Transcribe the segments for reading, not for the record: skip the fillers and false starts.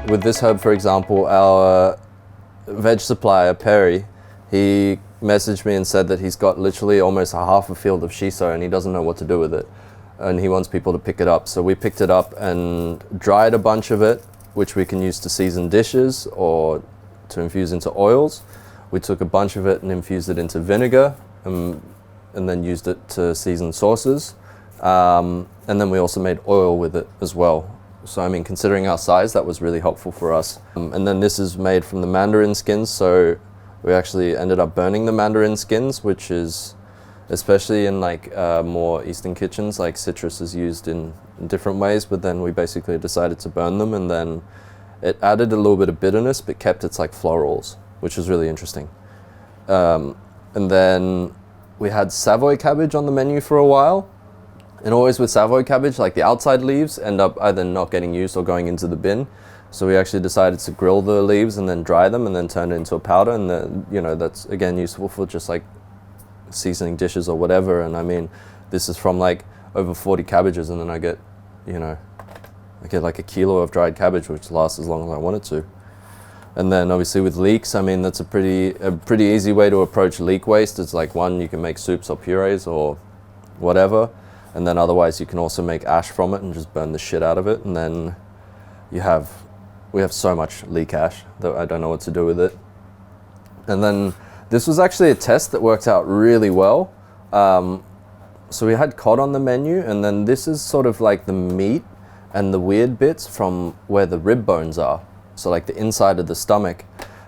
with this herb, for example, our veg supplier, Perry, he messaged me and said that he's got literally almost half a field of shiso and he doesn't know what to do with it. And he wants people to pick it up. So we picked it up and dried a bunch of it, which we can use to season dishes or to infuse into oils. We took a bunch of it and infused it into vinegar and then used it to season sauces. And then we also made oil with it as well. So I mean, considering our size, that was really helpful for us. And then this is made from the mandarin skins. So we actually ended up burning the mandarin skins, which is, especially in like more Eastern kitchens, like citrus is used in different ways, but then we basically decided to burn them, and then it added a little bit of bitterness, but kept its like florals, which was really interesting. And then we had Savoy cabbage on the menu for a while. And always with Savoy cabbage, like the outside leaves end up either not getting used or going into the bin. So we actually decided to grill the leaves and then dry them and then turn it into a powder. And then, you know, that's again useful for just like seasoning dishes or whatever. And I mean, this is from like over 40 cabbages, and then I get, you know, I get like a kilo of dried cabbage, which lasts as long as I want it to. And then obviously with leeks, I mean, that's a pretty easy way to approach leek waste. It's like, one, you can make soups or purees or whatever. And then otherwise you can also make ash from it and just burn the shit out of it. And then we have so much leek ash that I don't know what to do with it. And then this was actually a test that worked out really well. So we had cod on the menu, and then this is sort of like the meat and the weird bits from where the rib bones are. So like the inside of the stomach.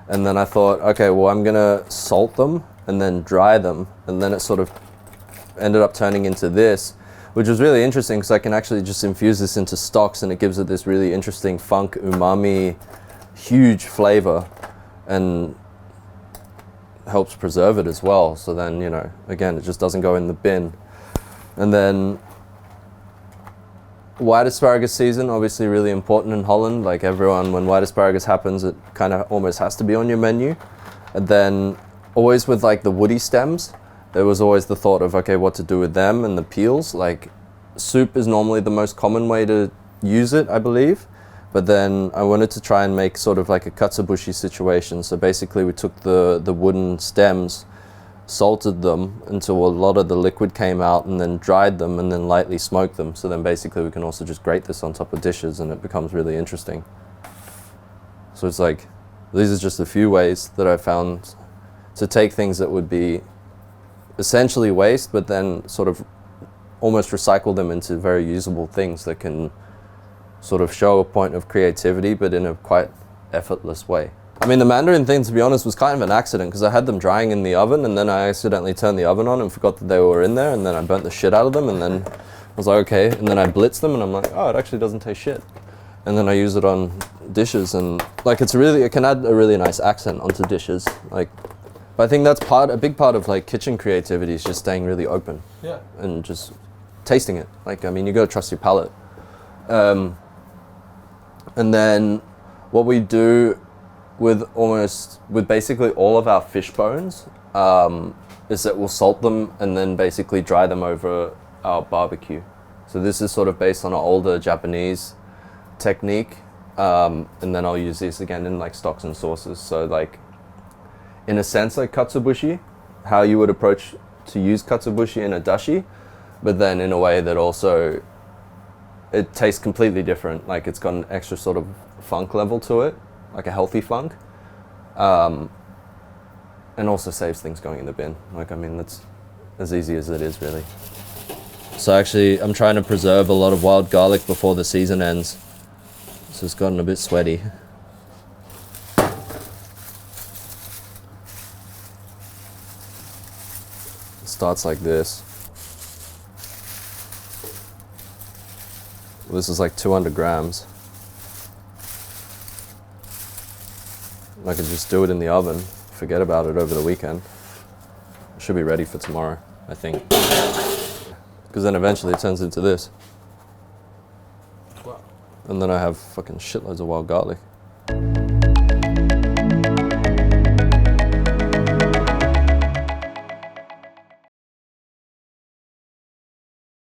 And then I thought, okay, well, I'm gonna salt them and then dry them. And then it sort of ended up turning into this, which was really interesting because I can actually just infuse this into stocks, and it gives it this really interesting funk, umami, huge flavor, and helps preserve it as well. So then, you know, again, it just doesn't go in the bin. And then white asparagus season, obviously really important in Holland. Like everyone, when white asparagus happens, it kind of almost has to be on your menu. And then always with like the woody stems, there was always the thought of, okay, what to do with them and the peels. Like soup is normally the most common way to use it, I believe. But then I wanted to try and make sort of like a katsuobushi situation. So basically we took the wooden stems, salted them until a lot of the liquid came out, and then dried them and then lightly smoked them. So then basically we can also just grate this on top of dishes, and it becomes really interesting. So it's like, these are just a few ways that I found to take things that would be essentially waste, but then sort of almost recycle them into very usable things that can sort of show a point of creativity, but in a quite effortless way. I mean, the mandarin thing, to be honest, was kind of an accident because I had them drying in the oven, and then I accidentally turned the oven on and forgot that they were in there, and then I burnt the shit out of them, and then I was like, okay, and then I blitzed them, and I'm like, oh, it actually doesn't taste shit. And then I use it on dishes, and like it can add a really nice accent onto dishes. Like, but I think that's a big part of like kitchen creativity is just staying really open. Yeah. And just tasting it. Like, I mean, you gotta trust your palate. And then what we do with basically all of our fish bones is that we'll salt them and then basically dry them over our barbecue. So this is sort of based on an older Japanese technique. And then I'll use this again in like stocks and sauces. So like, in a sense, like katsuobushi, how you would approach to use katsuobushi in a dashi, but then in a way that also it tastes completely different. Like it's got an extra sort of funk level to it, like a healthy funk, and also saves things going in the bin. Like, I mean, that's as easy as it is, really. So actually, I'm trying to preserve a lot of wild garlic before the season ends. So it's gotten a bit sweaty. Starts like this. This is like 200 grams. I could just do it in the oven, forget about it over the weekend. It should be ready for tomorrow, I think. Because then eventually it turns into this. Wow. And then I have fucking shitloads of wild garlic.